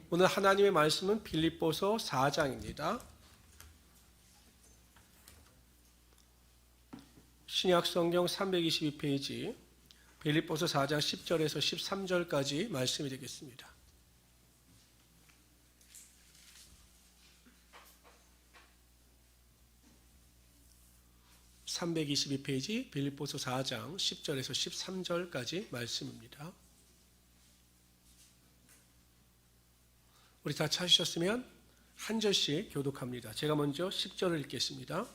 오늘 하나님의 말씀은 빌립보서 4장입니다. 신약성경 322페이지 빌립보서 4장 10절에서 13절까지 말씀이 되겠습니다. (322페이지) 빌립보서 4장 10절에서 13절까지 말씀입니다. 우리 다 찾으셨으면 한 절씩 교독합니다. 제가 먼저 10절을 읽겠습니다.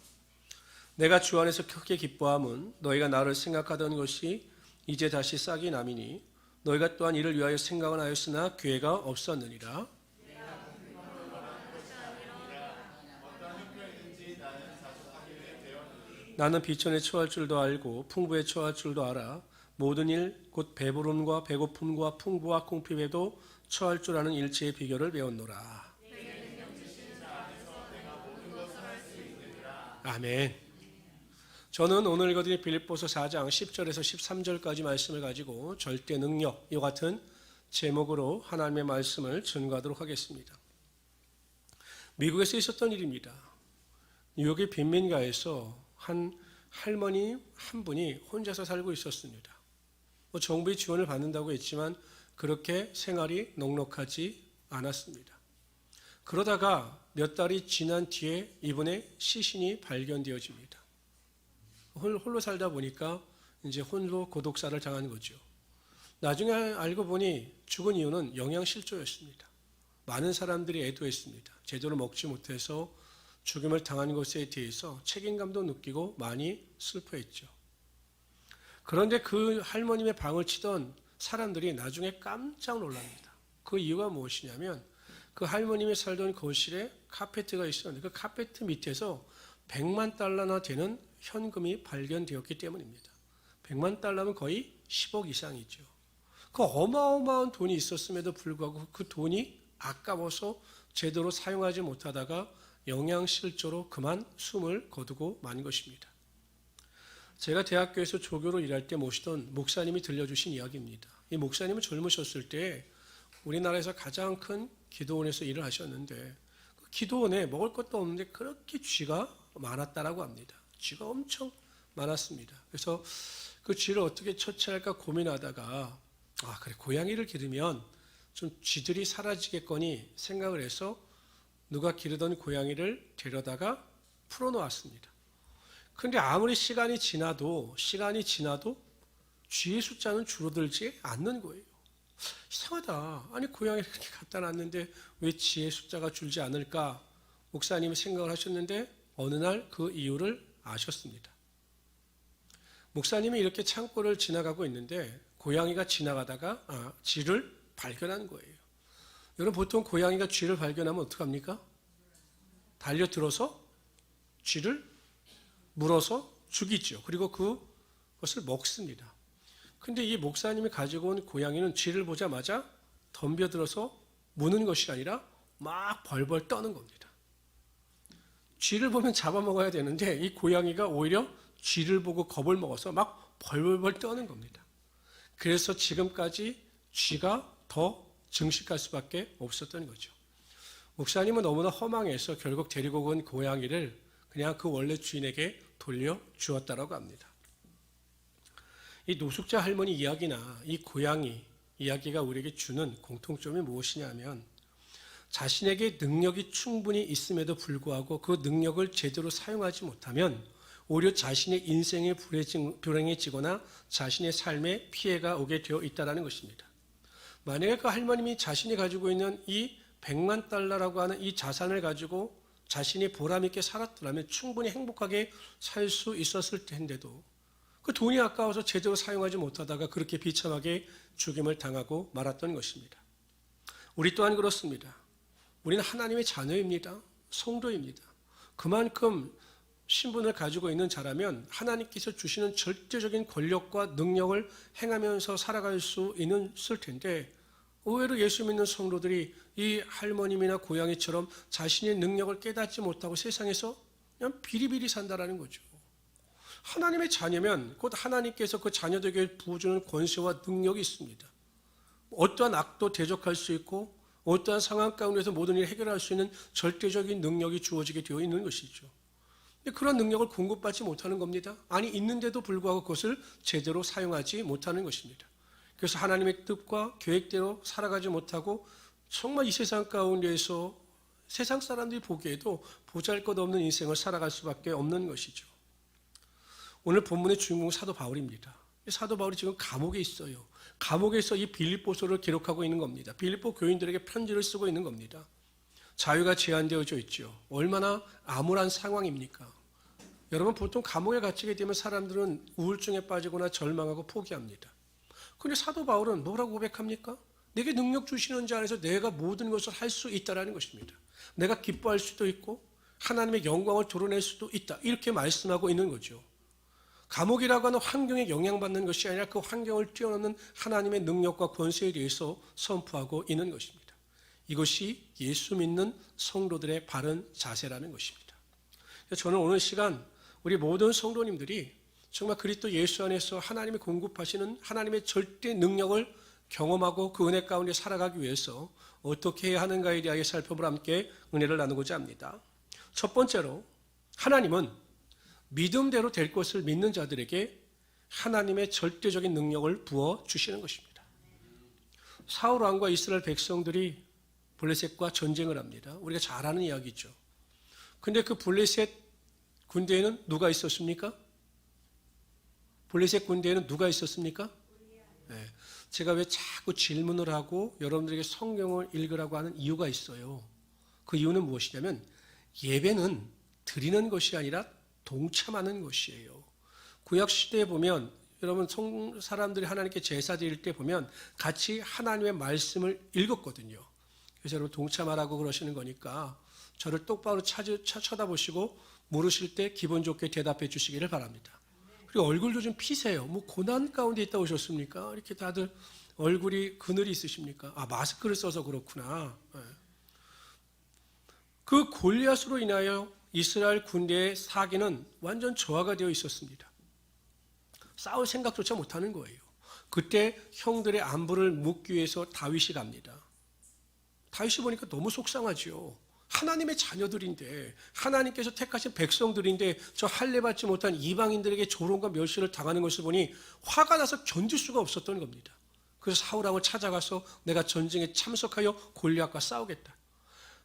내가 주 안에서 크게 기뻐함은 너희가 나를 생각하던 것이 이제 다시 싹이 남이니 너희가 또한 이를 위하여 생각은 하였으나 기회가 없었느니라. 나는 비천에 처할 줄도 알고 풍부에 처할 줄도 알아. 모든 일 곧 배부름과 배고픔과 풍부와 궁핍에도 처할 줄 아는 일체의 비결을 배웠노라. 아멘. 저는 오늘 읽어드린 빌립보서 4장 10절에서 13절까지 말씀을 가지고 절대 능력 이와 같은 제목으로 하나님의 말씀을 전가하도록 하겠습니다. 미국에서 있었던 일입니다. 뉴욕의 빈민가에서 한 할머니 한 분이 혼자서 살고 있었습니다. 정부의 지원을 받는다고 했지만 그렇게 생활이 넉넉하지 않았습니다. 그러다가 몇 달이 지난 뒤에 이분의 시신이 발견되어집니다. 홀로 살다 보니까 이제 홀로 고독사를 당한 거죠. 나중에 알고 보니 죽은 이유는 영양실조였습니다. 많은 사람들이 애도했습니다. 제대로 먹지 못해서 죽음을 당한 것에 대해서 책임감도 느끼고 많이 슬퍼했죠. 그런데 그 할머님의 방을 치던 사람들이 나중에 깜짝 놀랍니다. 그 이유가 무엇이냐면 그 할머님이 살던 거실에 카페트가 있었는데 그 카페트 밑에서 100만 달러나 되는 현금이 발견되었기 때문입니다. 100만 달러면 거의 10억 이상이죠. 그 어마어마한 돈이 있었음에도 불구하고 그 돈이 아까워서 제대로 사용하지 못하다가 영양실조로 그만 숨을 거두고 만 것입니다. 제가 대학교에서 조교로 일할 때 모시던 목사님이 들려주신 이야기입니다. 이 목사님은 젊으셨을 때 우리나라에서 가장 큰 기도원에서 일을 하셨는데 그 기도원에 먹을 것도 없는데 그렇게 쥐가 많았다라고 합니다. 쥐가 엄청 많았습니다. 그래서 그 쥐를 어떻게 처치할까 고민하다가 그래 고양이를 기르면 좀 쥐들이 사라지겠거니 생각을 해서 누가 기르던 고양이를 데려다가 풀어놓았습니다. 그런데 아무리 시간이 지나도 쥐의 숫자는 줄어들지 않는 거예요. 이상하다. 아니 고양이를 이렇게 갖다 놨는데 왜 쥐의 숫자가 줄지 않을까? 목사님이 생각을 하셨는데 어느 날 그 이유를 아셨습니다. 목사님이 이렇게 창고를 지나가고 있는데 고양이가 지나가다가 쥐를 발견한 거예요. 여러분 보통 고양이가 쥐를 발견하면 어떡합니까? 달려들어서 쥐를 물어서 죽이죠. 그리고 그것을 먹습니다. 근데 이 목사님이 가지고 온 고양이는 쥐를 보자마자 덤벼들어서 무는 것이 아니라 막 벌벌 떠는 겁니다. 쥐를 보면 잡아먹어야 되는데 이 고양이가 오히려 쥐를 보고 겁을 먹어서 막 벌벌 떠는 겁니다. 그래서 지금까지 쥐가 더 증식할 수밖에 없었던 거죠. 목사님은 너무나 허망해서 결국 데리고 온 고양이를 그냥 그 원래 주인에게 돌려주었다라고 합니다. 이 노숙자 할머니 이야기나 이 고양이 이야기가 우리에게 주는 공통점이 무엇이냐면 자신에게 능력이 충분히 있음에도 불구하고 그 능력을 제대로 사용하지 못하면 오히려 자신의 인생이 불행해지거나 자신의 삶에 피해가 오게 되어 있다는 것입니다. 만약에 그 할머님이 자신이 가지고 있는 이 100만 달러라고 하는 이 자산을 가지고 자신이 보람있게 살았더라면 충분히 행복하게 살 수 있었을 텐데도 그 돈이 아까워서 제대로 사용하지 못하다가 그렇게 비참하게 죽임을 당하고 말았던 것입니다. 우리 또한 그렇습니다. 우리는 하나님의 자녀입니다. 성도입니다. 그만큼 신분을 가지고 있는 자라면 하나님께서 주시는 절대적인 권력과 능력을 행하면서 살아갈 수 있을 텐데 의외로 예수 믿는 성도들이 이 할머님이나 고양이처럼 자신의 능력을 깨닫지 못하고 세상에서 그냥 비리비리 산다라는 거죠. 하나님의 자녀면 곧 하나님께서 그 자녀들에게 부어주는 권세와 능력이 있습니다. 어떠한 악도 대적할 수 있고 어떠한 상황 가운데서 모든 일을 해결할 수 있는 절대적인 능력이 주어지게 되어 있는 것이죠. 근데 그런 능력을 공급받지 못하는 겁니다. 아니, 있는데도 불구하고 그것을 제대로 사용하지 못하는 것입니다. 그래서 하나님의 뜻과 계획대로 살아가지 못하고 정말 이 세상 가운데에서 세상 사람들이 보기에도 보잘것없는 인생을 살아갈 수밖에 없는 것이죠. 오늘 본문의 주인공은 사도 바울입니다. 사도 바울이 지금 감옥에 있어요. 감옥에서 이 빌립보서를 기록하고 있는 겁니다. 빌립보 교인들에게 편지를 쓰고 있는 겁니다. 자유가 제한되어져 있죠. 얼마나 암울한 상황입니까? 여러분, 보통 감옥에 갇히게 되면 사람들은 우울증에 빠지거나 절망하고 포기합니다. 그런데 사도 바울은 뭐라고 고백합니까? 내게 능력 주시는 자 안에서 내가 모든 것을 할 수 있다라는 것입니다. 내가 기뻐할 수도 있고 하나님의 영광을 드러낼 수도 있다. 이렇게 말씀하고 있는 거죠. 감옥이라고 하는 환경에 영향받는 것이 아니라 그 환경을 뛰어넘는 하나님의 능력과 권세에 대해서 선포하고 있는 것입니다. 이것이 예수 믿는 성도들의 바른 자세라는 것입니다. 저는 오늘 시간 우리 모든 성도님들이 정말 그리스도 예수 안에서 하나님이 공급하시는 하나님의 절대 능력을 경험하고 그 은혜 가운데 살아가기 위해서 어떻게 해야 하는가에 대하여 살펴보려 함께 은혜를 나누고자 합니다. 첫 번째로, 하나님은 믿음대로 될 것을 믿는 자들에게 하나님의 절대적인 능력을 부어 주시는 것입니다. 사울 왕과 이스라엘 백성들이 블레셋과 전쟁을 합니다. 우리가 잘 아는 이야기죠. 근데 그 블레셋 군대에는 누가 있었습니까? 블레셋 군대에는 누가 있었습니까? 네. 제가 왜 자꾸 질문을 하고 여러분들에게 성경을 읽으라고 하는 이유가 있어요. 그 이유는 무엇이냐면 예배는 드리는 것이 아니라 동참하는 것이에요. 구약 시대에 보면 여러분 사람들이 하나님께 제사 드릴 때 보면 같이 하나님의 말씀을 읽었거든요. 그래서 여러분 동참하라고 그러시는 거니까 저를 똑바로 쳐다보시고 물으실 때 기분 좋게 대답해 주시기를 바랍니다. 그리고 얼굴도 좀 피세요. 뭐 고난 가운데 있다 오셨습니까? 이렇게 다들 얼굴이 그늘이 있으십니까? 아, 마스크를 써서 그렇구나. 네. 그 골리앗으로 인하여 이스라엘 군대의 사기는 완전 저하가 되어 있었습니다. 싸울 생각조차 못하는 거예요. 그때 형들의 안부를 묻기 위해서 다윗이 갑니다. 다윗이 보니까 너무 속상하죠. 하나님의 자녀들인데 하나님께서 택하신 백성들인데 저 할례 받지 못한 이방인들에게 조롱과 멸시를 당하는 것을 보니 화가 나서 견딜 수가 없었던 겁니다. 그래서 사울왕을 찾아가서 내가 전쟁에 참석하여 골리앗과 싸우겠다.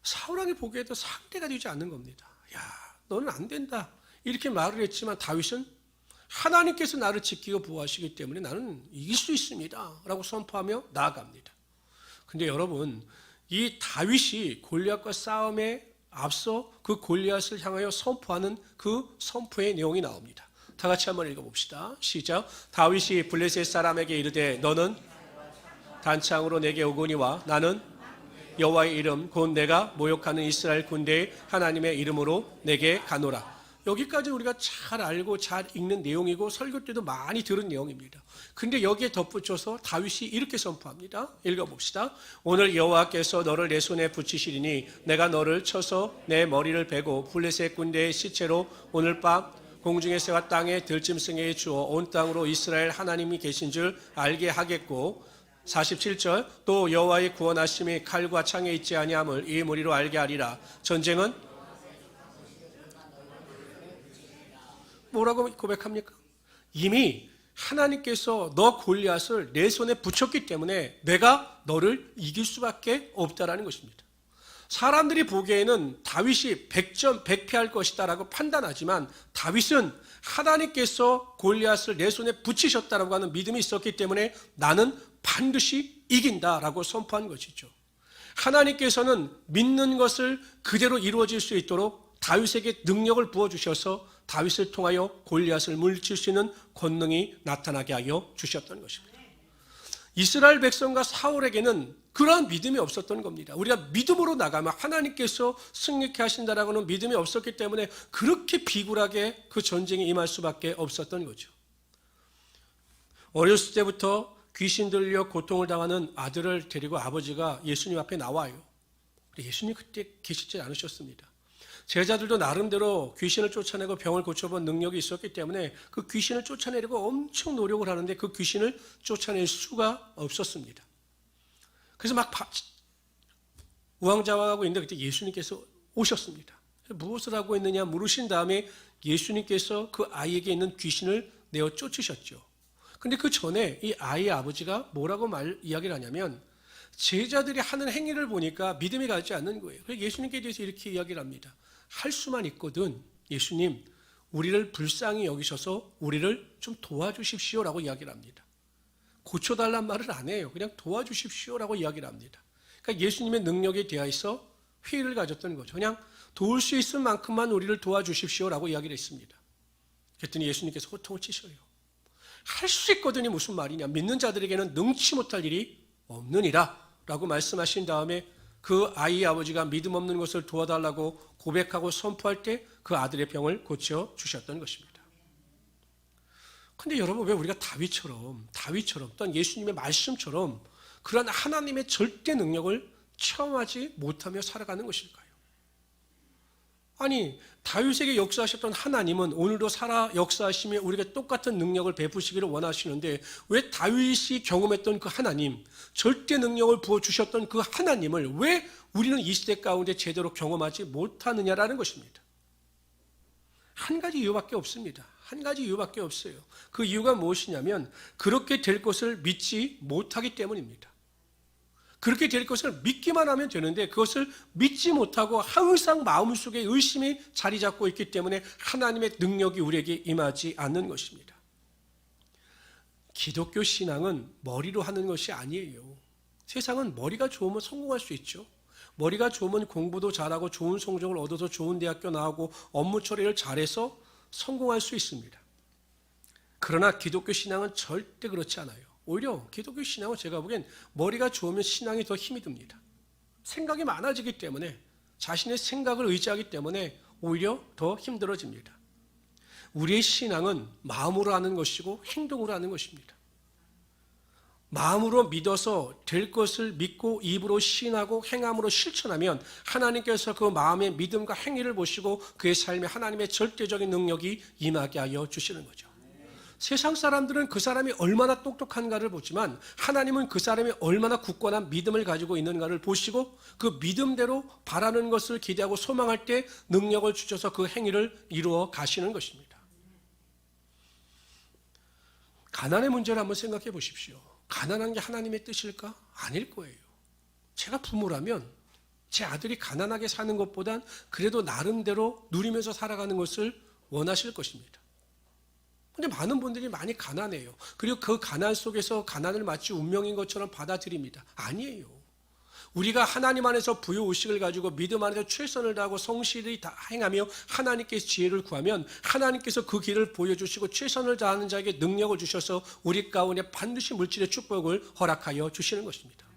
사울왕이 보기에도 상대가 되지 않는 겁니다. 야, 너는 안 된다. 이렇게 말을 했지만 다윗은 하나님께서 나를 지키고 보호하시기 때문에 나는 이길 수 있습니다. 라고 선포하며 나아갑니다. 근데 여러분, 이 다윗이 골리앗과 싸움에 앞서 그 골리앗을 향하여 선포하는 그 선포의 내용이 나옵니다. 다 같이 한번 읽어봅시다. 시작. 다윗이 블레셋 사람에게 이르되 너는 단창으로 내게 오거니와 나는 여호와의 이름 곧 내가 모욕하는 이스라엘 군대의 하나님의 이름으로 내게 가노라. 여기까지 우리가 잘 알고 잘 읽는 내용이고 설교 때도 많이 들은 내용입니다. 근데 여기에 덧붙여서 다윗이 이렇게 선포합니다. 읽어봅시다. 오늘 여호와께서 너를 내 손에 붙이시리니 내가 너를 쳐서 내 머리를 베고 블레셋 군대의 시체로 오늘 밤 공중의 새와 땅의 들짐승에게 주어 온 땅으로 이스라엘 하나님이 계신 줄 알게 하겠고 47절 또 여호와의 구원하심이 칼과 창에 있지 아니함을 이 무리로 알게 하리라. 전쟁은 뭐라고 고백합니까? 이미 하나님께서 너 골리앗을 내 손에 붙였기 때문에 내가 너를 이길 수밖에 없다라는 것입니다. 사람들이 보기에는 다윗이 100점 100패할 것이다 라고 판단하지만 다윗은 하나님께서 골리앗을 내 손에 붙이셨다라고 하는 믿음이 있었기 때문에 나는 반드시 이긴다라고 선포한 것이죠. 하나님께서는 믿는 것을 그대로 이루어질 수 있도록 다윗에게 능력을 부어주셔서 다윗을 통하여 골리앗을 물리칠 수 있는 권능이 나타나게 하여 주셨던 것입니다. 이스라엘 백성과 사울에게는 그러한 믿음이 없었던 겁니다. 우리가 믿음으로 나가면 하나님께서 승리케 하신다라고 하는 믿음이 없었기 때문에 그렇게 비굴하게 그 전쟁에 임할 수밖에 없었던 거죠. 어렸을 때부터 귀신 들려 고통을 당하는 아들을 데리고 아버지가 예수님 앞에 나와요. 예수님 그때 계시지 않으셨습니다. 제자들도 나름대로 귀신을 쫓아내고 병을 고쳐본 능력이 있었기 때문에 그 귀신을 쫓아내려고 엄청 노력을 하는데 그 귀신을 쫓아낼 수가 없었습니다. 그래서 막 우왕좌왕하고 있는데 그때 예수님께서 오셨습니다. 무엇을 하고 있느냐 물으신 다음에 예수님께서 그 아이에게 있는 귀신을 내어 쫓으셨죠. 근데 그 전에 이 아이의 아버지가 뭐라고 이야기를 하냐면 제자들이 하는 행위를 보니까 믿음이 가지 않는 거예요. 그래서 예수님께 대해서 이렇게 이야기를 합니다. 할 수만 있거든 예수님 우리를 불쌍히 여기셔서 우리를 좀 도와주십시오라고 이야기를 합니다. 고쳐달란 말을 안 해요. 그냥 도와주십시오라고 이야기를 합니다. 그러니까 예수님의 능력에 대해서 회의를 가졌던 거죠. 그냥 도울 수 있을 만큼만 우리를 도와주십시오라고 이야기를 했습니다. 그랬더니 예수님께서 호통을 치셔요. 할 수 있거든이 무슨 말이냐. 믿는 자들에게는 능치 못할 일이 없느니라 라고 말씀하신 다음에 그 아이의 아버지가 믿음 없는 것을 도와달라고 고백하고 선포할 때 그 아들의 병을 고쳐주셨던 것입니다. 근데 여러분 왜 우리가 다윗처럼 또한 예수님의 말씀처럼 그런 하나님의 절대 능력을 체험하지 못하며 살아가는 것일까요? 아니 다윗에게 역사하셨던 하나님은 오늘도 살아 역사하시며 우리에게 똑같은 능력을 베푸시기를 원하시는데 왜 다윗이 경험했던 그 하나님, 절대 능력을 부어주셨던 그 하나님을 왜 우리는 이 시대 가운데 제대로 경험하지 못하느냐라는 것입니다. 한 가지 이유밖에 없습니다. 한 가지 이유밖에 없어요. 그 이유가 무엇이냐면 그렇게 될 것을 믿지 못하기 때문입니다. 그렇게 될 것을 믿기만 하면 되는데 그것을 믿지 못하고 항상 마음속에 의심이 자리 잡고 있기 때문에 하나님의 능력이 우리에게 임하지 않는 것입니다. 기독교 신앙은 머리로 하는 것이 아니에요. 세상은 머리가 좋으면 성공할 수 있죠. 머리가 좋으면 공부도 잘하고 좋은 성적을 얻어서 좋은 대학교 나오고 업무 처리를 잘해서 성공할 수 있습니다. 그러나 기독교 신앙은 절대 그렇지 않아요. 오히려 기독교 신앙은 제가 보기엔 머리가 좋으면 신앙이 더 힘이 듭니다. 생각이 많아지기 때문에 자신의 생각을 의지하기 때문에 오히려 더 힘들어집니다. 우리의 신앙은 마음으로 하는 것이고 행동으로 하는 것입니다. 마음으로 믿어서 될 것을 믿고 입으로 시인하고 행함으로 실천하면 하나님께서 그 마음의 믿음과 행위를 보시고 그의 삶에 하나님의 절대적인 능력이 임하게 하여 주시는 거죠. 세상 사람들은 그 사람이 얼마나 똑똑한가를 보지만 하나님은 그 사람이 얼마나 굳건한 믿음을 가지고 있는가를 보시고 그 믿음대로 바라는 것을 기대하고 소망할 때 능력을 주셔서 그 행위를 이루어 가시는 것입니다. 가난의 문제를 한번 생각해 보십시오. 가난한 게 하나님의 뜻일까? 아닐 거예요. 제가 부모라면 제 아들이 가난하게 사는 것보단 그래도 나름대로 누리면서 살아가는 것을 원하실 것입니다. 근데 많은 분들이 많이 가난해요. 그리고 그 가난 속에서 가난을 마치 운명인 것처럼 받아들입니다. 아니에요. 우리가 하나님 안에서 부요의식을 가지고 믿음 안에서 최선을 다하고 성실히 행하며 하나님께 지혜를 구하면 하나님께서 그 길을 보여주시고 최선을 다하는 자에게 능력을 주셔서 우리 가운데 반드시 물질의 축복을 허락하여 주시는 것입니다.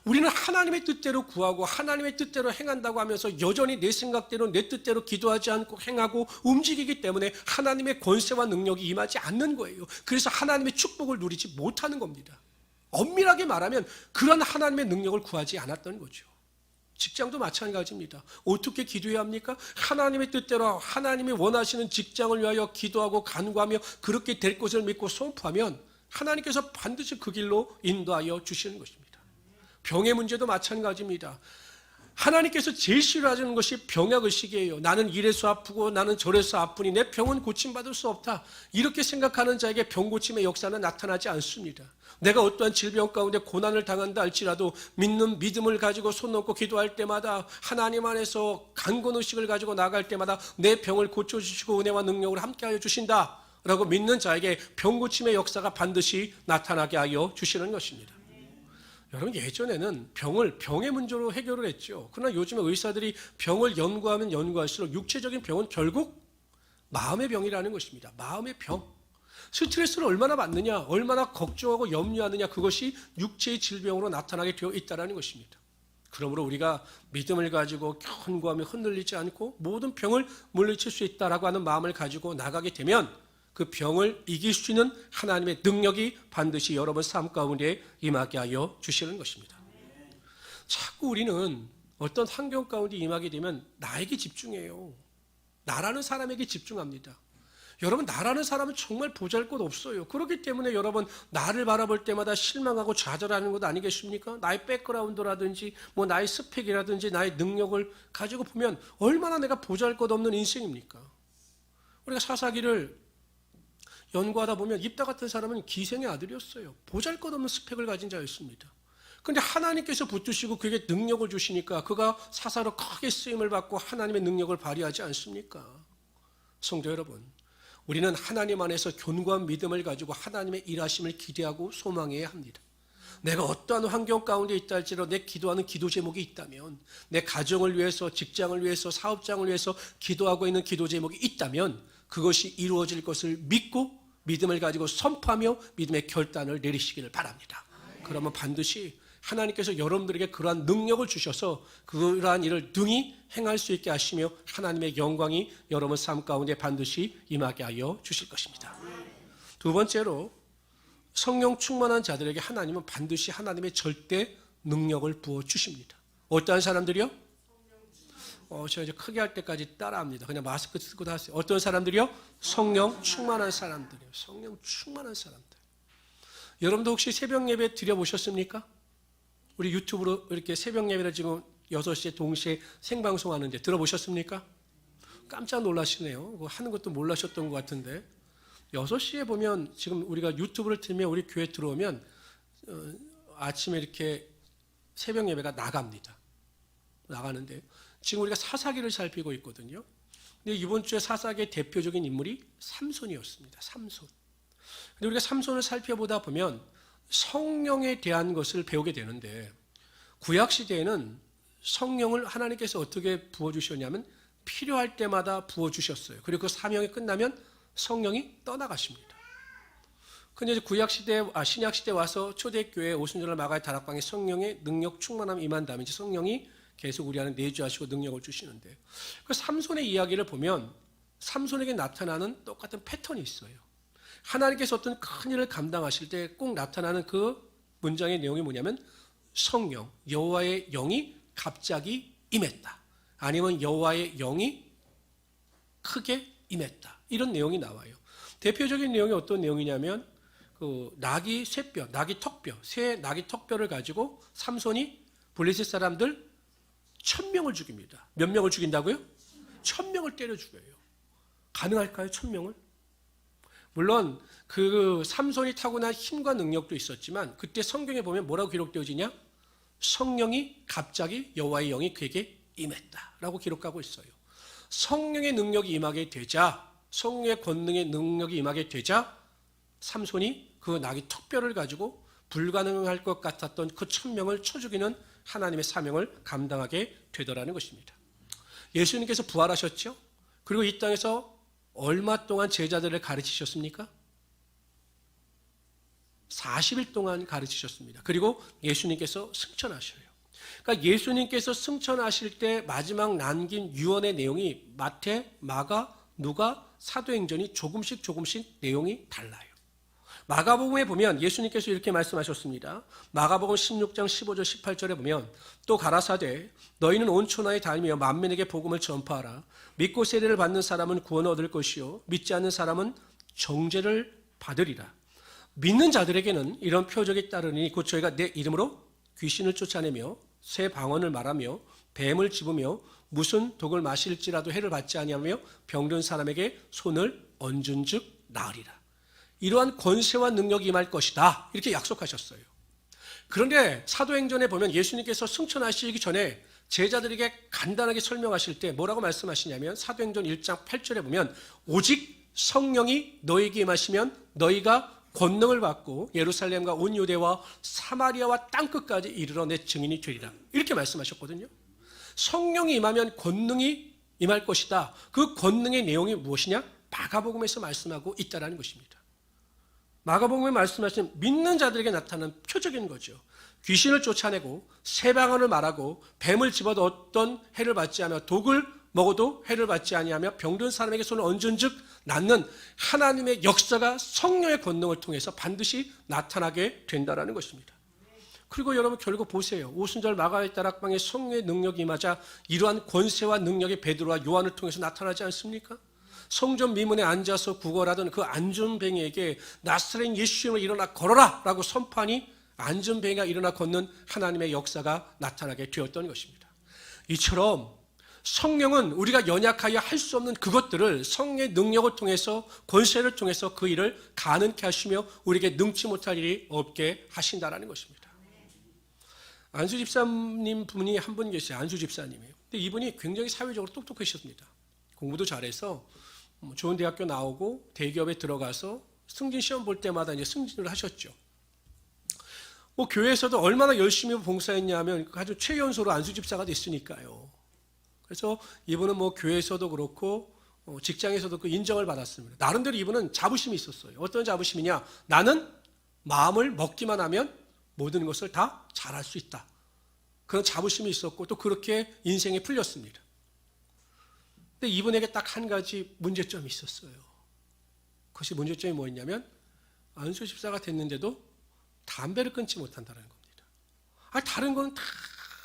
우리는 하나님의 뜻대로 구하고 하나님의 뜻대로 행한다고 하면서 여전히 내 생각대로 내 뜻대로 기도하지 않고 행하고 움직이기 때문에 하나님의 권세와 능력이 임하지 않는 거예요. 그래서 하나님의 축복을 누리지 못하는 겁니다. 엄밀하게 말하면 그런 하나님의 능력을 구하지 않았던 거죠. 직장도 마찬가지입니다. 어떻게 기도해야 합니까? 하나님의 뜻대로 하나님이 원하시는 직장을 위하여 기도하고 간구하며 그렇게 될 것을 믿고 선포하면 하나님께서 반드시 그 길로 인도하여 주시는 것입니다. 병의 문제도 마찬가지입니다. 하나님께서 제일 싫어하시는 것이 병약의식이에요. 나는 이래서 아프고 나는 저래서 아프니 내 병은 고침받을 수 없다. 이렇게 생각하는 자에게 병 고침의 역사는 나타나지 않습니다. 내가 어떠한 질병 가운데 고난을 당한다 할지라도 믿는 믿음을 가지고 손 놓고 기도할 때마다 하나님 안에서 강건의식을 가지고 나갈 때마다 내 병을 고쳐주시고 은혜와 능력을 함께하여 주신다 라고 믿는 자에게 병 고침의 역사가 반드시 나타나게 하여 주시는 것입니다. 여러분 예전에는 병의 문제로 해결을 했죠. 그러나 요즘에 의사들이 병을 연구하면 연구할수록 육체적인 병은 결국 마음의 병이라는 것입니다. 마음의 병. 스트레스를 얼마나 받느냐, 얼마나 걱정하고 염려하느냐, 그것이 육체의 질병으로 나타나게 되어 있다는 것입니다. 그러므로 우리가 믿음을 가지고 견고하며 흔들리지 않고 모든 병을 물리칠 수 있다라고 하는 마음을 가지고 나가게 되면 그 병을 이길 수 있는 하나님의 능력이 반드시 여러분 삶 가운데 임하게 하여 주시는 것입니다. 자꾸 우리는 어떤 환경 가운데 임하게 되면 나에게 집중해요. 나라는 사람에게 집중합니다. 여러분, 나라는 사람은 정말 보잘것없어요. 그렇기 때문에 여러분, 나를 바라볼 때마다 실망하고 좌절하는 것 아니겠습니까? 나의 백그라운드라든지 나의 스펙이라든지 나의 능력을 가지고 보면 얼마나 내가 보잘것없는 인생입니까? 우리가 사사기를 연구하다 보면 입다 같은 사람은 기생의 아들이었어요. 보잘것없는 스펙을 가진 자였습니다. 그런데 하나님께서 붙드시고 그에게 능력을 주시니까 그가 사사로 크게 쓰임을 받고 하나님의 능력을 발휘하지 않습니까? 성도 여러분, 우리는 하나님 안에서 견고한 믿음을 가지고 하나님의 일하심을 기대하고 소망해야 합니다. 내가 어떠한 환경 가운데 있다 할지라도 내 기도하는 기도 제목이 있다면, 내 가정을 위해서, 직장을 위해서, 사업장을 위해서 기도하고 있는 기도 제목이 있다면 그것이 이루어질 것을 믿고 믿음을 가지고 선포하며 믿음의 결단을 내리시기를 바랍니다. 그러면 반드시 하나님께서 여러분들에게 그러한 능력을 주셔서 그러한 일을 능히 행할 수 있게 하시며 하나님의 영광이 여러분 삶 가운데 반드시 임하게 하여 주실 것입니다. 두 번째로, 성령 충만한 자들에게 하나님은 반드시 하나님의 절대 능력을 부어주십니다. 어떠한 사람들이요? 제가 이제 크게 할 때까지 따라합니다. 그냥 마스크 쓰고 다 하세요. 어떤 사람들이요? 성령 충만한 사람들이요. 성령 충만한 사람들. 여러분도 혹시 새벽 예배 드려보셨습니까? 우리 유튜브로 이렇게 새벽 예배를 지금 6시에 동시에 생방송하는데 들어보셨습니까? 깜짝 놀라시네요. 그거 하는 것도 몰라셨던 것 같은데 6시에 보면 지금 우리가 유튜브를 틀면 우리 교회 들어오면 아침에 이렇게 새벽 예배가 나가는데 지금 우리가 사사기를 살피고 있거든요. 근데 이번 주에 사사기의 대표적인 인물이 삼손이었습니다. 삼손. 근데 우리가 삼손을 살펴보다 보면 성령에 대한 것을 배우게 되는데, 구약 시대에는 성령을 하나님께서 어떻게 부어주셨냐면 필요할 때마다 부어주셨어요. 그리고 그 사명이 끝나면 성령이 떠나가십니다. 근데 이제 신약 시대 와서 초대교회 오순절날 마가의 다락방에 성령의 능력 충만함 임한 다음에 이제 성령이 계속 우리 안에 내주하시고 능력을 주시는데, 그 삼손의 이야기를 보면 삼손에게 나타나는 똑같은 패턴이 있어요. 하나님께서 어떤 큰 일을 감당하실 때 꼭 나타나는 그 문장의 내용이 뭐냐면 성령, 여호와의 영이 갑자기 임했다. 아니면 여호와의 영이 크게 임했다. 이런 내용이 나와요. 대표적인 내용이 어떤 내용이냐면 낙이 쇠뼈, 낙이 턱뼈, 새 낙이 턱뼈를 가지고 삼손이 블레셋 사람들 1000명을 죽입니다. 몇 명을 죽인다고요? 1000명을 때려 죽여요. 가능할까요? 1000명을? 물론 그 삼손이 타고난 힘과 능력도 있었지만 그때 성경에 보면 뭐라고 기록되어지냐? 성령이 갑자기 여호와의 영이 그에게 임했다라고 기록하고 있어요. 성령의 능력이 임하게 되자, 성령의 권능의 능력이 임하게 되자 삼손이 그 낙이 턱뼈를 가지고 불가능할 것 같았던 그 1000명을 쳐 죽이는 하나님의 사명을 감당하게 되더라는 것입니다. 예수님께서 부활하셨죠? 그리고 이 땅에서 얼마 동안 제자들을 가르치셨습니까? 40일 동안 가르치셨습니다. 그리고 예수님께서 승천하셔요. 그러니까 예수님께서 승천하실 때 마지막 남긴 유언의 내용이 마태, 마가, 누가, 사도행전이 조금씩 내용이 달라요. 마가복음에 보면 예수님께서 이렇게 말씀하셨습니다. 마가복음 16장 15절 18절에 보면 또 가라사대 너희는 온 천하에 다니며 만민에게 복음을 전파하라. 믿고 세례를 받는 사람은 구원을 얻을 것이요 믿지 않는 사람은 정죄를 받으리라. 믿는 자들에게는 이런 표적이 따르니 곧 저희가 내 이름으로 귀신을 쫓아내며 새 방언을 말하며 뱀을 집으며 무슨 독을 마실지라도 해를 받지 아니하며 병든 사람에게 손을 얹은 즉 나으리라. 이러한 권세와 능력이 임할 것이다. 이렇게 약속하셨어요. 그런데 사도행전에 보면 예수님께서 승천하시기 전에 제자들에게 간단하게 설명하실 때 뭐라고 말씀하시냐면 사도행전 1장 8절에 보면 오직 성령이 너희에게 임하시면 너희가 권능을 받고 예루살렘과 온 유대와 사마리아와 땅끝까지 이르러 내 증인이 되리라. 이렇게 말씀하셨거든요. 성령이 임하면 권능이 임할 것이다. 그 권능의 내용이 무엇이냐? 마가복음에서 말씀하고 있다는 것입니다. 마가복음에 말씀하신 믿는 자들에게 나타나는 표적인 거죠. 귀신을 쫓아내고 새 방언을 말하고 뱀을 집어도 어떤 해를 받지 않으며 독을 먹어도 해를 받지 아니하며 병든 사람에게 손을 얹은 즉 낫는 하나님의 역사가 성령의 권능을 통해서 반드시 나타나게 된다는 것입니다. 그리고 여러분 결국 보세요. 오순절 마가의 다락방에 성령의 능력이 임하자 이러한 권세와 능력이 베드로와 요한을 통해서 나타나지 않습니까? 성전 미문에 앉아서 구걸하던 그 안전뱅이에게 나사렛 예수님을 일어나 걸어라 라고 선포하니 안전뱅이가 일어나 걷는 하나님의 역사가 나타나게 되었던 것입니다. 이처럼 성령은 우리가 연약하여 할 수 없는 그것들을 성령의 능력을 통해서 권세를 통해서 그 일을 가능케 하시며 우리에게 능치 못할 일이 없게 하신다라는 것입니다. 안수 집사님 분이 한 분 계세요. 안수 집사님이에요. 근데 이분이 굉장히 사회적으로 똑똑하셨습니다. 공부도 잘해서 좋은 대학교 나오고 대기업에 들어가서 승진 시험 볼 때마다 이제 승진을 하셨죠. 교회에서도 얼마나 열심히 봉사했냐면 아주 최연소로 안수 집사가 됐으니까요. 그래서 이분은 교회에서도 그렇고 직장에서도 그 인정을 받았습니다. 나름대로 이분은 자부심이 있었어요. 어떤 자부심이냐? 나는 마음을 먹기만 하면 모든 것을 다 잘할 수 있다. 그런 자부심이 있었고 또 그렇게 인생에 풀렸습니다. 근데 이분에게 딱 한 가지 문제점이 있었어요. 그것이 문제점이 뭐였냐면 안수 집사가 됐는데도 담배를 끊지 못한다는 겁니다. 다른 건 다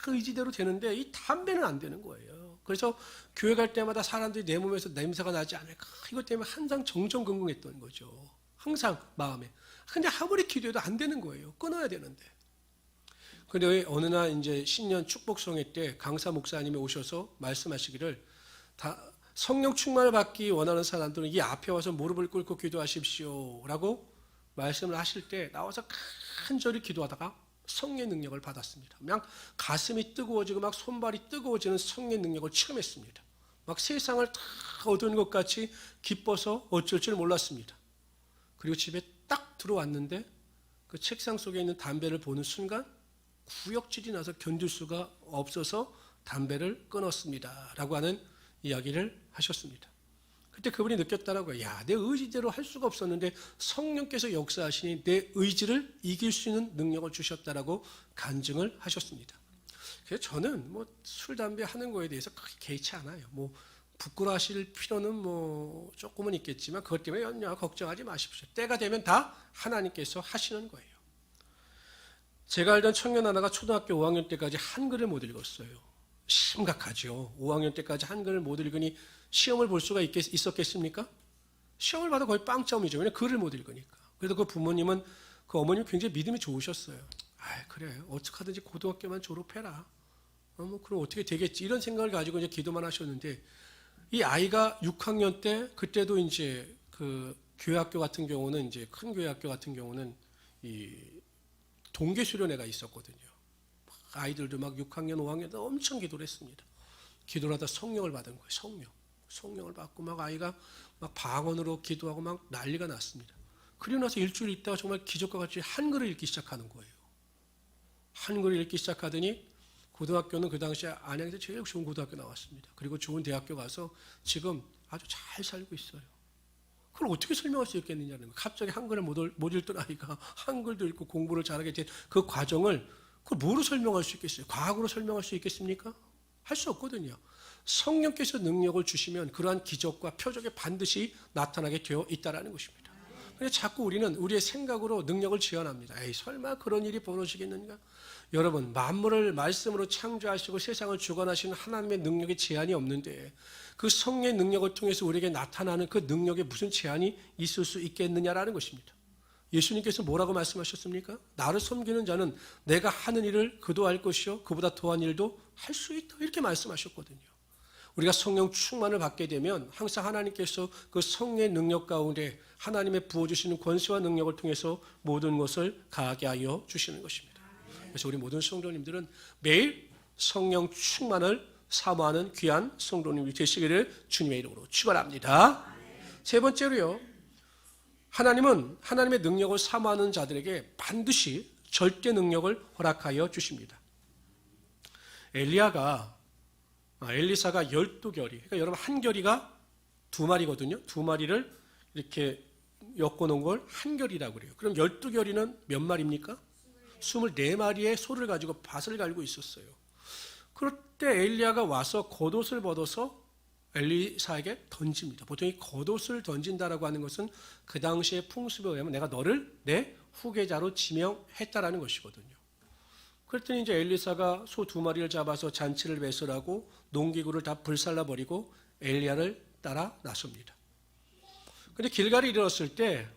의지대로 되는데 이 담배는 안 되는 거예요. 그래서 교회 갈 때마다 사람들이 내 몸에서 냄새가 나지 않을까 이것 때문에 항상 정정긍긍했던 거죠. 항상 마음에. 근데 아무리 기도해도 안 되는 거예요. 끊어야 되는데. 그런데 어느 날 이제 신년 축복성회 때 강사 목사님이 오셔서 말씀하시기를 성령 충만을 받기 원하는 사람들은 이 앞에 와서 무릎을 꿇고 기도하십시오 라고 말씀을 하실 때 나와서 간절히 기도하다가 성령의 능력을 받았습니다. 그냥 가슴이 뜨거워지고 막 손발이 뜨거워지는 성령의 능력을 체험했습니다. 막 세상을 다 얻은 것 같이 기뻐서 어쩔 줄 몰랐습니다. 그리고 집에 딱 들어왔는데 그 책상 속에 있는 담배를 보는 순간 구역질이 나서 견딜 수가 없어서 담배를 끊었습니다 라고 하는 이야기를 하셨습니다. 그때 그분이 느꼈다라고요. 내 의지대로 할 수가 없었는데 성령께서 역사하시니 내 의지를 이길 수 있는 능력을 주셨다라고 간증을 하셨습니다. 그래서 저는 술, 담배 하는 거에 대해서 크게 개의치 않아요. 부끄러워하실 필요는 조금은 있겠지만 그것 때문에 연냐 걱정하지 마십시오. 때가 되면 다 하나님께서 하시는 거예요. 제가 알던 청년 하나가 초등학교 5학년 때까지 한글을 못 읽었어요. 심각하죠. 5학년 때까지 한글을 못 읽으니 시험을 볼 수가 있었겠습니까? 시험을 봐도 거의 빵점이죠. 왜냐하면 글을 못 읽으니까. 그래도 그 부모님은 그 어머님 굉장히 믿음이 좋으셨어요. 그래 어떻게 하든지 고등학교만 졸업해라. 그럼 어떻게 되겠지 이런 생각을 가지고 이제 기도만 하셨는데 이 아이가 6학년 때 그때도 이제 그 교회학교 같은 경우는 이제 큰 교회학교 같은 경우는 이 동계 수련회가 있었거든요. 아이들도 막 6학년, 5학년 때 엄청 기도를 했습니다. 기도를 하다 성령을 받은 거예요. 성령을 받고 막 아이가 막 방언으로 기도하고 막 난리가 났습니다. 그리고 나서 일주일 있다가 정말 기적과 같이 한글을 읽기 시작하는 거예요. 한글을 읽기 시작하더니 고등학교는 그 당시에 안양에서 제일 좋은 고등학교 나왔습니다. 그리고 좋은 대학교 가서 지금 아주 잘 살고 있어요. 그걸 어떻게 설명할 수 있겠느냐는 거예요. 갑자기 한글을 못 읽던 아이가 한글도 읽고 공부를 잘하게 된 그 과정을 그걸 뭐로 설명할 수 있겠어요? 과학으로 설명할 수 있겠습니까? 할 수 없거든요. 성령께서 능력을 주시면 그러한 기적과 표적이 반드시 나타나게 되어 있다는 것입니다. 그래서 자꾸 우리는 우리의 생각으로 능력을 지어납니다. 설마 그런 일이 벌어지겠는가? 여러분, 만물을 말씀으로 창조하시고 세상을 주관하시는 하나님의 능력에 제한이 없는데 그 성령의 능력을 통해서 우리에게 나타나는 그 능력에 무슨 제한이 있을 수 있겠느냐라는 것입니다. 예수님께서 뭐라고 말씀하셨습니까? 나를 섬기는 자는 내가 하는 일을 그도 할 것이요 그보다 더한 일도 할 수 있다 이렇게 말씀하셨거든요. 우리가 성령 충만을 받게 되면 항상 하나님께서 그 성령의 능력 가운데 하나님의 부어주시는 권세와 능력을 통해서 모든 것을 가하게 하여 주시는 것입니다. 그래서 우리 모든 성도님들은 매일 성령 충만을 사모하는 귀한 성도님이 되시기를 주님의 이름으로 축원합니다. 세 번째로요. 하나님은 하나님의 능력을 사모하는 자들에게 반드시 절대 능력을 허락하여 주십니다. 엘리사가 12결이, 그러니까 여러분 한 결이가 두 마리거든요. 두 마리를 이렇게 엮어놓은 걸 한 결이라고 그래요. 그럼 12결이는 몇 마리입니까? 24마리의 소를 가지고 밭을 갈고 있었어요. 그럴 때 엘리야가 와서 겉옷을 벗어서 엘리사에게 던집니다. 보통 이 겉옷을 던진다라고 하는 것은 그 당시의 풍습에 의하면 내가 너를 내 후계자로 지명했다라는 것이거든요. 그랬더니 이제 엘리사가 소 2마리를 잡아서 잔치를 배설하고 농기구를 다 불살라버리고 엘리야를 따라 나섭니다. 근데 길갈에 이르렀을 때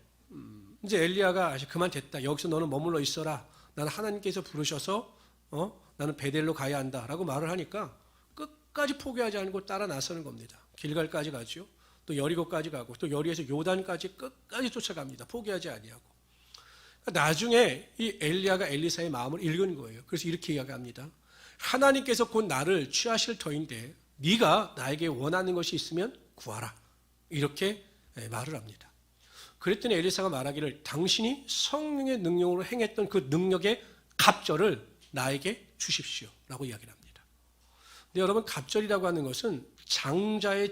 이제 엘리야가 그만 됐다. 여기서 너는 머물러 있어라. 나는 하나님께서 부르셔서 나는 베델로 가야 한다라고 말을 하니까 끝까지 포기하지 않고 따라 나서는 겁니다. 길갈까지 가죠. 또 여리고까지 가고 또 여리에서 요단까지 끝까지 쫓아갑니다. 포기하지 아니하고. 나중에 이 엘리야가 엘리사의 마음을 읽은 거예요. 그래서 이렇게 이야기합니다. 하나님께서 곧 나를 취하실 터인데 네가 나에게 원하는 것이 있으면 구하라. 이렇게 말을 합니다. 그랬더니 엘리사가 말하기를 당신이 성령의 능력으로 행했던 그 능력의 갑절을 나에게 주십시오 라고 이야기를 합니다. 근데 여러분, 갑절이라고 하는 것은 장자가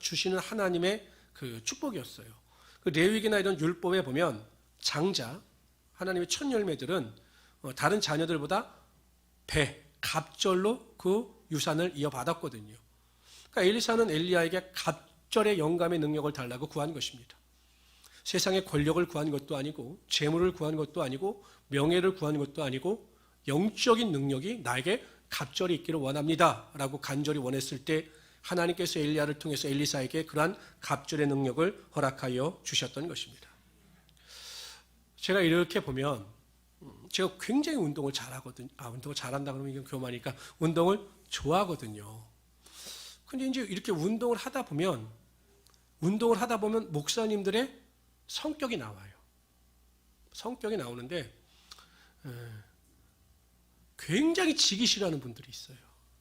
주시는 하나님의 그 축복이었어요. 그 레위기나 이런 율법에 보면 장자, 하나님의 첫 열매들은 다른 자녀들보다 갑절로 그 유산을 이어받았거든요. 그러니까 엘리사는 엘리야에게 갑절의 영감의 능력을 달라고 구한 것입니다. 세상의 권력을 구한 것도 아니고 재물을 구한 것도 아니고 명예를 구한 것도 아니고 영적인 능력이 나에게 갑절이 있기를 원합니다 라고 간절히 원했을 때 하나님께서 엘리야를 통해서 엘리사에게 그러한 갑절의 능력을 허락하여 주셨던 것입니다. 제가 이렇게 보면 제가 굉장히 운동을 잘하거든요. 운동을 잘한다 그러면 이건 교만이니까 운동을 좋아하거든요. 근데 이제 이렇게 운동을 하다 보면 목사님들의 성격이 나와요. 성격이 나오는데 굉장히 지기 싫어하는 분들이 있어요.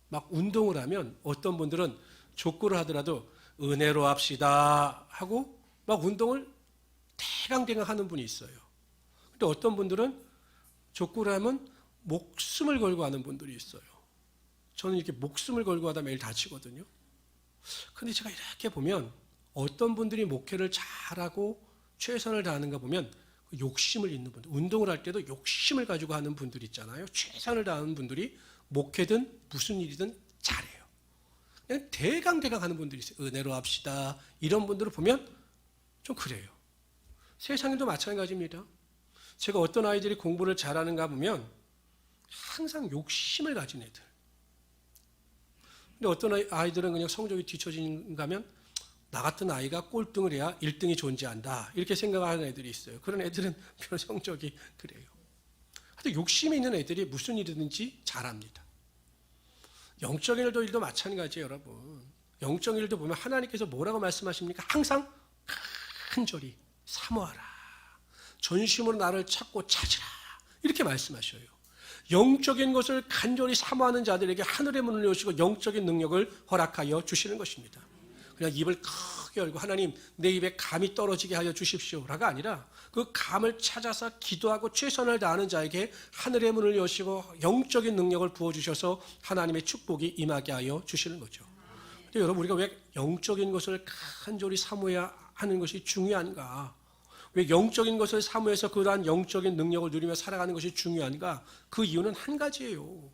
막 운동을 하면 어떤 분들은 족구를 하더라도 은혜로 합시다 하고 막 운동을 대강대강 하는 분이 있어요. 근데 어떤 분들은 족구를 하면 목숨을 걸고 하는 분들이 있어요. 저는 이렇게 목숨을 걸고 하다 매일 다치거든요. 근데 제가 이렇게 보면 어떤 분들이 목회를 잘하고 최선을 다하는가 보면 욕심을 있는 분들, 운동을 할 때도 욕심을 가지고 하는 분들 있잖아요. 최선을 다하는 분들이 목회든 무슨 일이든 잘해요. 그냥 대강대강 하는 분들이 있어요. 은혜로 합시다. 이런 분들을 보면 좀 그래요. 세상에도 마찬가지입니다. 제가 어떤 아이들이 공부를 잘하는가 보면 항상 욕심을 가진 애들. 근데 어떤 아이들은 그냥 성적이 뒤처지는가 하면 나 같은 아이가 꼴등을 해야 1등이 존재한다. 이렇게 생각하는 애들이 있어요. 그런 애들은 별 성적이 그래요. 하여튼 욕심이 있는 애들이 무슨 일이든지 잘합니다. 영적인 일도 마찬가지예요, 여러분. 영적인 일도 보면 하나님께서 뭐라고 말씀하십니까? 항상 간절히 사모하라. 전심으로 나를 찾고 찾으라. 이렇게 말씀하셔요. 영적인 것을 간절히 사모하는 자들에게 하늘의 문을 여시고 영적인 능력을 허락하여 주시는 것입니다. 그냥 입을 크게 열고 하나님 내 입에 감이 떨어지게 하여 주십시오라가 아니라 그 감을 찾아서 기도하고 최선을 다하는 자에게 하늘의 문을 여시고 영적인 능력을 부어주셔서 하나님의 축복이 임하게 하여 주시는 거죠. 근데 여러분, 우리가 왜 영적인 것을 간절히 사모해야 하는 것이 중요한가? 왜 영적인 것을 사모해서 그러한 영적인 능력을 누리며 살아가는 것이 중요한가? 그 이유는 한 가지예요.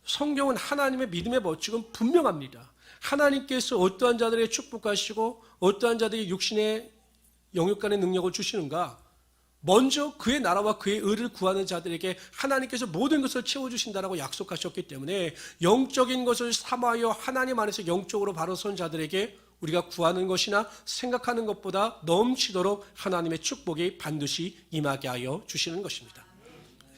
성경은 하나님의 믿음의 법칙은 분명합니다. 하나님께서 어떠한 자들에게 축복하시고 어떠한 자들에게 육신의 영육간의 능력을 주시는가? 먼저 그의 나라와 그의 의를 구하는 자들에게 하나님께서 모든 것을 채워주신다라고 약속하셨기 때문에 영적인 것을 사모하여 하나님 안에서 영적으로 바로 선 자들에게 우리가 구하는 것이나 생각하는 것보다 넘치도록 하나님의 축복이 반드시 임하게 하여 주시는 것입니다.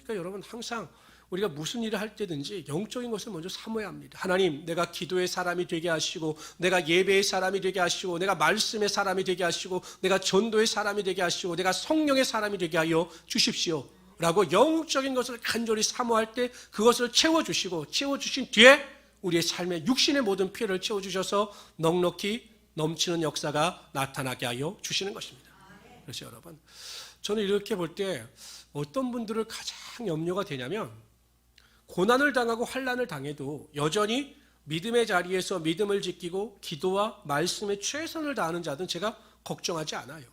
그러니까 여러분, 항상 우리가 무슨 일을 할 때든지 영적인 것을 먼저 사모해야 합니다. 하나님, 내가 기도의 사람이 되게 하시고 내가 예배의 사람이 되게 하시고 내가 말씀의 사람이 되게 하시고 내가 전도의 사람이 되게 하시고 내가 성령의 사람이 되게 하여 주십시오 라고 영적인 것을 간절히 사모할 때 그것을 채워주시고 채워주신 뒤에 우리의 삶의 육신의 모든 피해를 채워주셔서 넉넉히 넘치는 역사가 나타나게 하여 주시는 것입니다. 그래서 여러분, 저는 이렇게 볼 때 어떤 분들을 가장 염려가 되냐면 고난을 당하고 환난을 당해도 여전히 믿음의 자리에서 믿음을 지키고 기도와 말씀에 최선을 다하는 자들은 제가 걱정하지 않아요.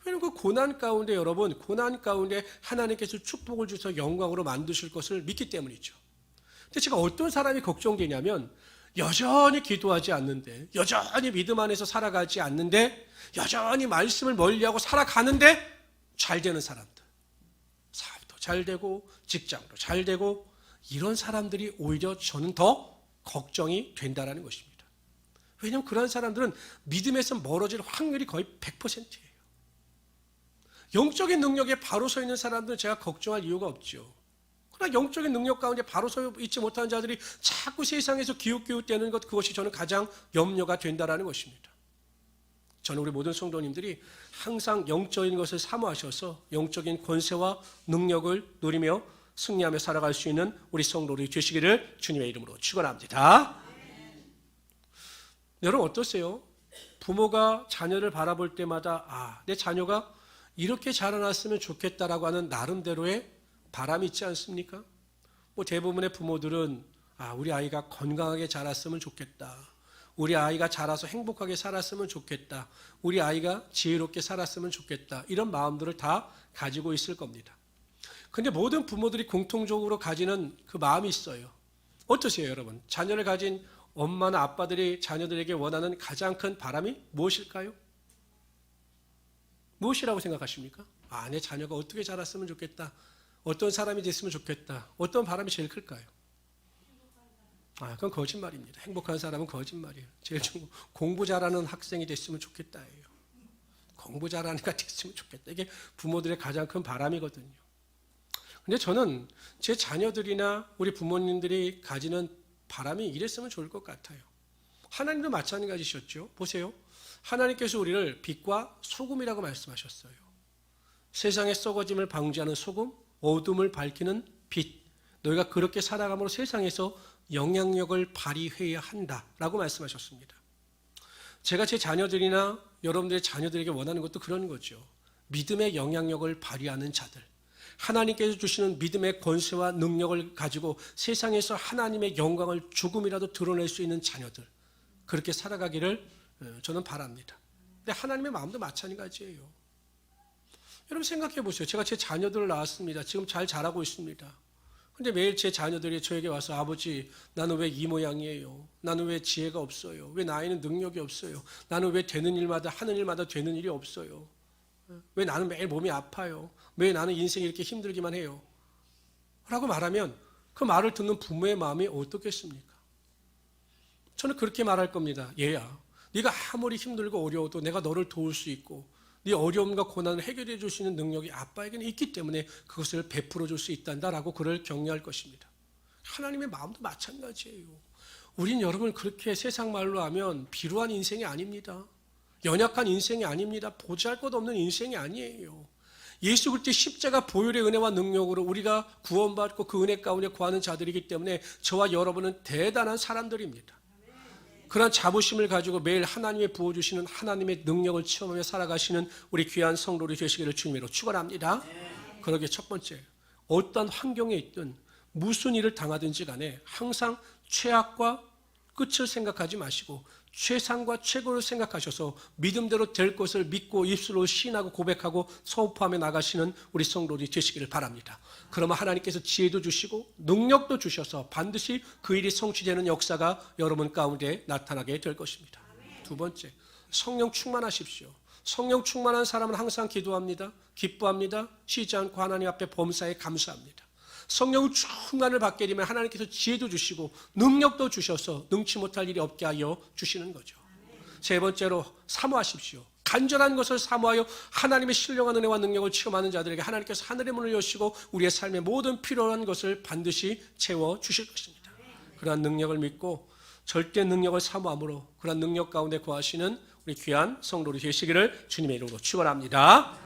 왜냐하면 그 고난 가운데 여러분, 고난 가운데 하나님께서 축복을 주셔서 영광으로 만드실 것을 믿기 때문이죠. 근데 제가 어떤 사람이 걱정되냐면 여전히 기도하지 않는데, 여전히 믿음 안에서 살아가지 않는데, 여전히 말씀을 멀리하고 살아가는데 잘 되는 사람들, 사업도 잘 되고 직장도 잘 되고, 이런 사람들이 오히려 저는 더 걱정이 된다라는 것입니다. 왜냐하면 그런 사람들은 믿음에서 멀어질 확률이 거의 100%예요. 영적인 능력에 바로 서 있는 사람들은 제가 걱정할 이유가 없죠. 그러나 영적인 능력 가운데 바로 서 있지 못하는 자들이 자꾸 세상에서 기웃기웃대는 것, 그것이 저는 가장 염려가 된다라는 것입니다. 저는 우리 모든 성도님들이 항상 영적인 것을 사모하셔서 영적인 권세와 능력을 누리며 승리하며 살아갈 수 있는 우리 성도들이 되시기를 주님의 이름으로 축원합니다. 여러분 어떠세요? 부모가 자녀를 바라볼 때마다 내 자녀가 이렇게 자라났으면 좋겠다라고 하는 나름대로의 바람이 있지 않습니까? 대부분의 부모들은 우리 아이가 건강하게 자랐으면 좋겠다. 우리 아이가 자라서 행복하게 살았으면 좋겠다. 우리 아이가 지혜롭게 살았으면 좋겠다. 이런 마음들을 다 가지고 있을 겁니다. 근데 모든 부모들이 공통적으로 가지는 그 마음이 있어요. 어떠세요, 여러분? 자녀를 가진 엄마나 아빠들이 자녀들에게 원하는 가장 큰 바람이 무엇일까요? 무엇이라고 생각하십니까? 내 자녀가 어떻게 자랐으면 좋겠다. 어떤 사람이 됐으면 좋겠다. 어떤 바람이 제일 클까요? 그건 거짓말입니다. 행복한 사람은 거짓말이에요. 제일 좀 공부 잘하는 학생이 됐으면 좋겠다예요. 공부 잘하는 애가 됐으면 좋겠다. 이게 부모들의 가장 큰 바람이거든요. 근데 저는 제 자녀들이나 우리 부모님들이 가지는 바람이 이랬으면 좋을 것 같아요. 하나님도 마찬가지셨죠. 보세요. 하나님께서 우리를 빛과 소금이라고 말씀하셨어요. 세상의 썩어짐을 방지하는 소금, 어둠을 밝히는 빛. 너희가 그렇게 살아감으로 세상에서 영향력을 발휘해야 한다라고 말씀하셨습니다. 제가 제 자녀들이나 여러분들의 자녀들에게 원하는 것도 그런 거죠. 믿음의 영향력을 발휘하는 자들. 하나님께서 주시는 믿음의 권세와 능력을 가지고 세상에서 하나님의 영광을 조금이라도 드러낼 수 있는 자녀들. 그렇게 살아가기를 저는 바랍니다. 근데 하나님의 마음도 마찬가지예요. 여러분 생각해 보세요. 제가 제 자녀들을 낳았습니다. 지금 잘 자라고 있습니다. 근데 매일 제 자녀들이 저에게 와서 아버지 나는 왜 이 모양이에요? 나는 왜 지혜가 없어요? 왜 나에는 능력이 없어요? 나는 왜 되는 일마다 하는 일마다 되는 일이 없어요? 왜 나는 매일 몸이 아파요? 왜 나는 인생이 이렇게 힘들기만 해요? 라고 말하면 그 말을 듣는 부모의 마음이 어떻겠습니까? 저는 그렇게 말할 겁니다. 얘야, 네가 아무리 힘들고 어려워도 내가 너를 도울 수 있고 네 어려움과 고난을 해결해 줄 수 있는 능력이 아빠에게는 있기 때문에 그것을 베풀어 줄 수 있단다라고 그를 격려할 것입니다. 하나님의 마음도 마찬가지예요. 우린 여러분 그렇게 세상 말로 하면 비루한 인생이 아닙니다. 연약한 인생이 아닙니다. 보잘것없는 인생이 아니에요. 예수 그리스도의 십자가 보혈의 은혜와 능력으로 우리가 구원받고 그 은혜 가운데 거하는 자들이기 때문에 저와 여러분은 대단한 사람들입니다. 그런 자부심을 가지고 매일 하나님의 부어주시는 하나님의 능력을 체험하며 살아가시는 우리 귀한 성도들이 되시기를 주님으로 축원합니다. 그러기에 첫 번째, 어떤 환경에 있든 무슨 일을 당하든지 간에 항상 최악과 끝을 생각하지 마시고 최상과 최고를 생각하셔서 믿음대로 될 것을 믿고 입술로 시인하고 고백하고 선포하며 나가시는 우리 성도들이 되시기를 바랍니다. 그러면 하나님께서 지혜도 주시고 능력도 주셔서 반드시 그 일이 성취되는 역사가 여러분 가운데 나타나게 될 것입니다. 두 번째, 성령 충만하십시오. 성령 충만한 사람은 항상 기도합니다. 기뻐합니다. 쉬지 않고 하나님 앞에 범사에 감사합니다. 성령 충만을 받게 되면 하나님께서 지혜도 주시고 능력도 주셔서 능치 못할 일이 없게 하여 주시는 거죠. 세 번째로 사모하십시오. 간절한 것을 사모하여 하나님의 신령한 은혜와 능력을 체험하는 자들에게 하나님께서 하늘의 문을 여시고 우리의 삶의 모든 필요한 것을 반드시 채워 주실 것입니다. 그러한 능력을 믿고 절대 능력을 사모함으로 그러한 능력 가운데 거하시는 우리 귀한 성도들이 되시기를 주님의 이름으로 축원합니다.